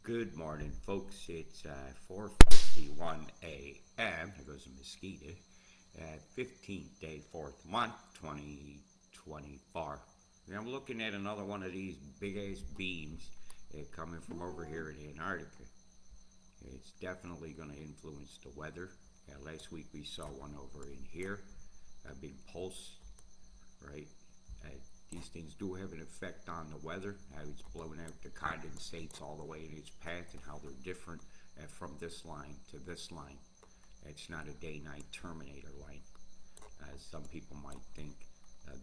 Good morning, folks. It's 4:51 a.m. There goes a mosquito. 15th day, 4th month, 2024. And I'm looking at another one of these big ass beams coming from over here in Antarctica. It's definitely going to influence the weather. Last week we saw one over in here, a big pulse, right? Uh, these things do have an effect on the weather, how it's blowing out the condensates all the way in its path and how they're different from this line to this line. It's not a day-night terminator line, as some people might think.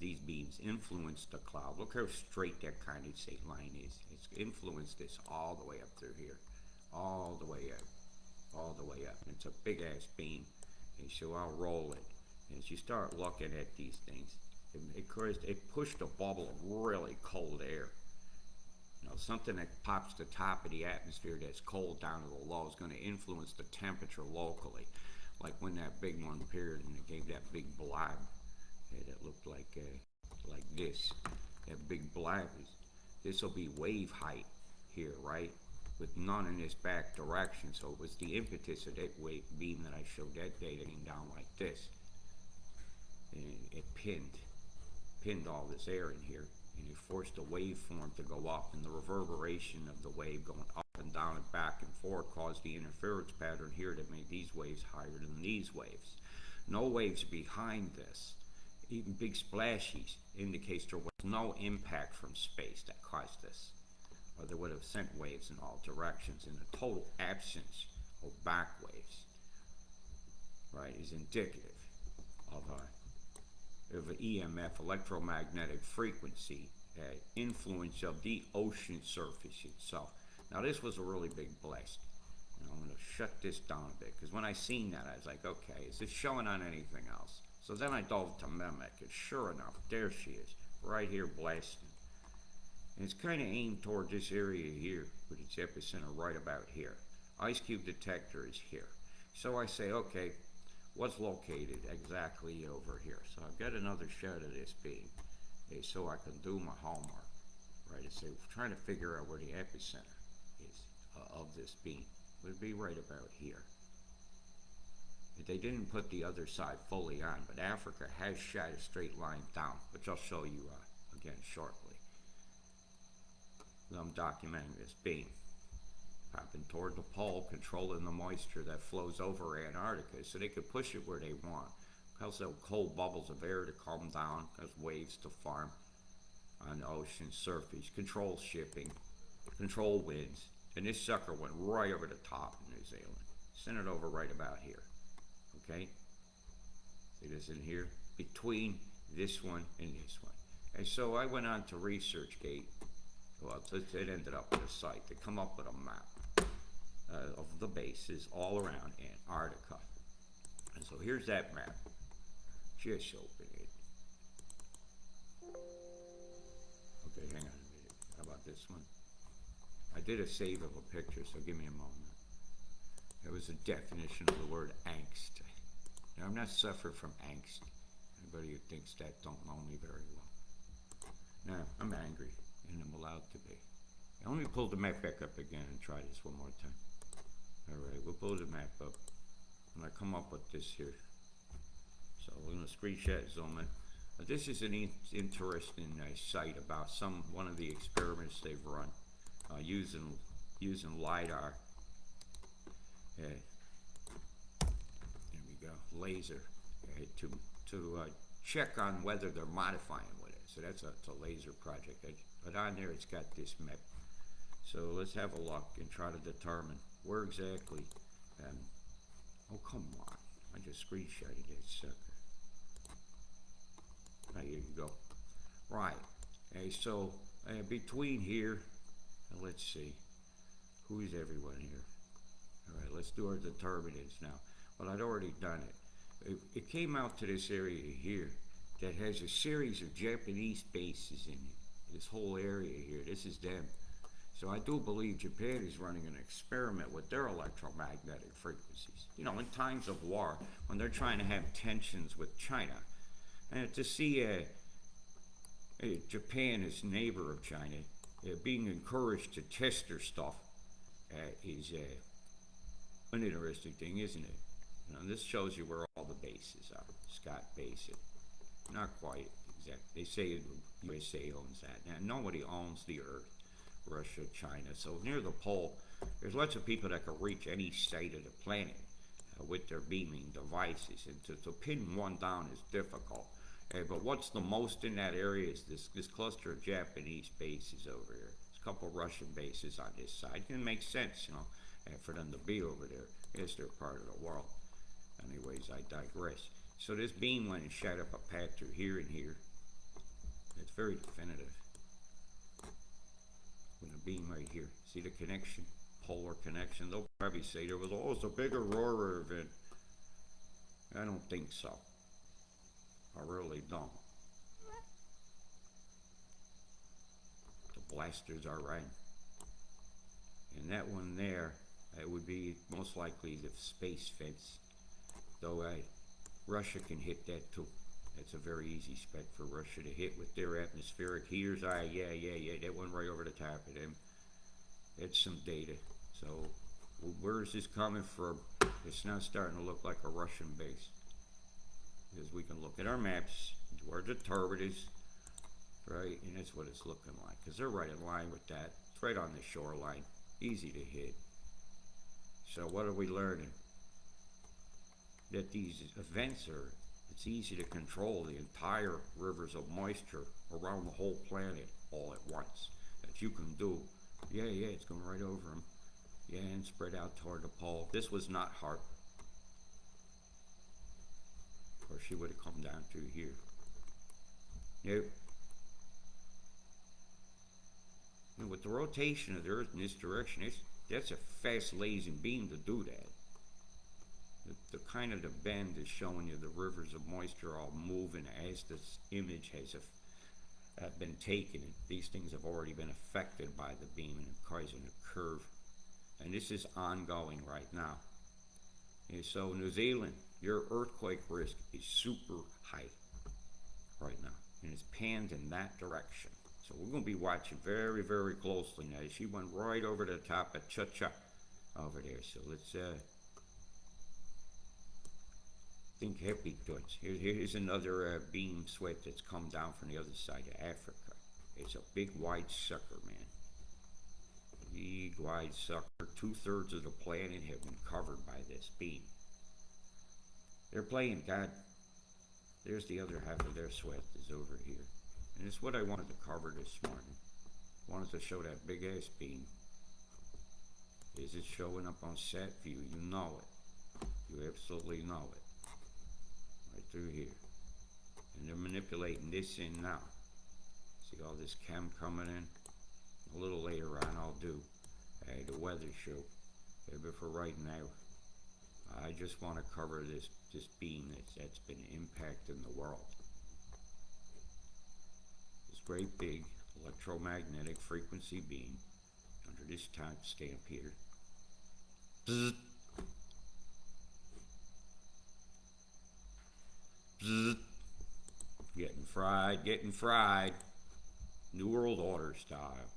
These beams influence the cloud. Look how straight that condensate line is. It's influenced this all the way up through here, all the way up, all the way up. And it's a big-ass beam, and so I'll roll it. And as you start looking at these things, it pushed a bubble of really cold air. Something that pops the top of the atmosphere that's cold down to the low is going to influence the temperature locally. Like when that big one appeared and it gave that big blob that looked like this. That big blob this will be wave height here, right? With none in this back direction. So it was the impetus of that wave beam that I showed that day that came down like this. And it pinned all this air in here, and it forced the waveform to go up, and the reverberation of the wave going up and down and back and forth caused the interference pattern here that made these waves higher than these waves. No waves behind this. Even big splashies indicates there was no impact from space that caused this, or they would have sent waves in all directions. And the total absence of back waves, right, is indicative of an EMF, electromagnetic frequency, influence of the ocean surface itself. Now this was a really big blast. I'm going to shut this down a bit, because when I seen that, I was like, okay, is this showing on anything else? So then I dove to Mimic, and sure enough, there she is, right here blasting. And it's kind of aimed toward this area here, with its epicenter right about here. Ice cube detector is here. So I say, okay, what's located exactly over here? So I've got another shot of this beam, so I can do my homework, right? And say, trying to figure out where the epicenter is of this beam. It would be right about here. They didn't put the other side fully on, but Africa has shot a straight line down, which I'll show you again shortly. I'm documenting this beam popping toward the pole, controlling the moisture that flows over Antarctica, so they could push it where they want. Cause those cold bubbles of air to come down, cause waves to form on the ocean surface, control shipping, control winds, and this sucker went right over the top of New Zealand. Sent it over right about here. Okay? See this in here? Between this one and this one. And so I went on to ResearchGate. Well, it ended up with a site to come up with a map of the bases all around Antarctica. And so here's that map. Just open it. Okay, hang on a minute. How about this one? I did a save of a picture, so give me a moment. That was a definition of the word angst. Now, I'm not suffering from angst. Anybody who thinks that don't know me very well. Now, I'm angry, and I'm allowed to be. Now, let me pull the map back up again and try this one more time. All right, we'll pull the map up. And I come up with this here. So we're going to screenshot zoom in. This is an interesting site about one of the experiments they've run using LiDAR. There we go, laser, to check on whether they're modifying with it. So that's a laser project. But on there it's got this map. So let's have a look and try to determine where exactly. Oh, come on. I just screenshotted that sucker. There you go. Right. So between here, let's see. Who's everyone here? All right, let's do our determinants now. Well, I'd already done it. It came out to this area here that has a series of Japanese bases in it. This whole area here, this is them. So I do believe Japan is running an experiment with their electromagnetic frequencies. In times of war, when they're trying to have tensions with China. And to see Japan as neighbor of China being encouraged to test their stuff is an interesting thing, isn't it? You know, this shows you where all the bases are. Scott Basin. Not quite exact. They say USA owns that. Now, nobody owns the Earth. Russia, China. So near the pole, there's lots of people that can reach any site of the planet with their beaming devices. And to pin one down is difficult. But what's the most in that area is this cluster of Japanese bases over here. There's a couple Russian bases on this side. It makes sense, you know, for them to be over there. Yes, they're part of the world. Anyways, I digress. So this beam went and shot up a path through here and here. It's very definitive. With a beam right here. See the connection? Polar connection. They'll probably say there was always a big aurora event. I don't think so. I really don't. The blasters are right. And that one there, it would be most likely the space fence. Though Russia can hit that too. That's a very easy spec for Russia to hit with their atmospheric heaters. Yeah, that went right over the top of them. It's some data. So where is this coming from? It's now starting to look like a Russian base. Because we can look at our maps, where the turbid is, right? And that's what it's looking like. Because they're right in line with that. It's right on the shoreline. Easy to hit. So what are we learning? That these events are, it's easy to control the entire rivers of moisture around the whole planet all at once. That you can do. Yeah, it's going right over them. Yeah, and spread out toward the pole. This was not hard. Or she would have come down through here. Nope. And with the rotation of the Earth in this direction, that's a fast lasing beam to do that. The kind of the bend is showing you the rivers of moisture all moving as this image has been taken. These things have already been affected by the beam and causing a curve. And this is ongoing right now. And so New Zealand, your earthquake risk is super high right now. And it's panned in that direction. So we're going to be watching very, very closely now. She went right over the top of Cha-Cha over there. So let's think happy thoughts. Here's another beam sweat that's come down from the other side of Africa. It's a big wide sucker, man. Big wide sucker. 2/3 of the planet have been covered by this beam. They're playing God. There's the other half of their sweat is over here. And it's what I wanted to cover this morning. Wanted to show that big ass beam. Is it showing up on sat view? You know it. You absolutely know it. Right through here. And they're manipulating this in now. See all this chem coming in? A little later on I'll do the weather show. But for right now, I just want to cover this beam that's been impacting the world. This great big electromagnetic frequency beam under this time stamp here. Bzzz. Bzzz. Getting fried. New World Order style.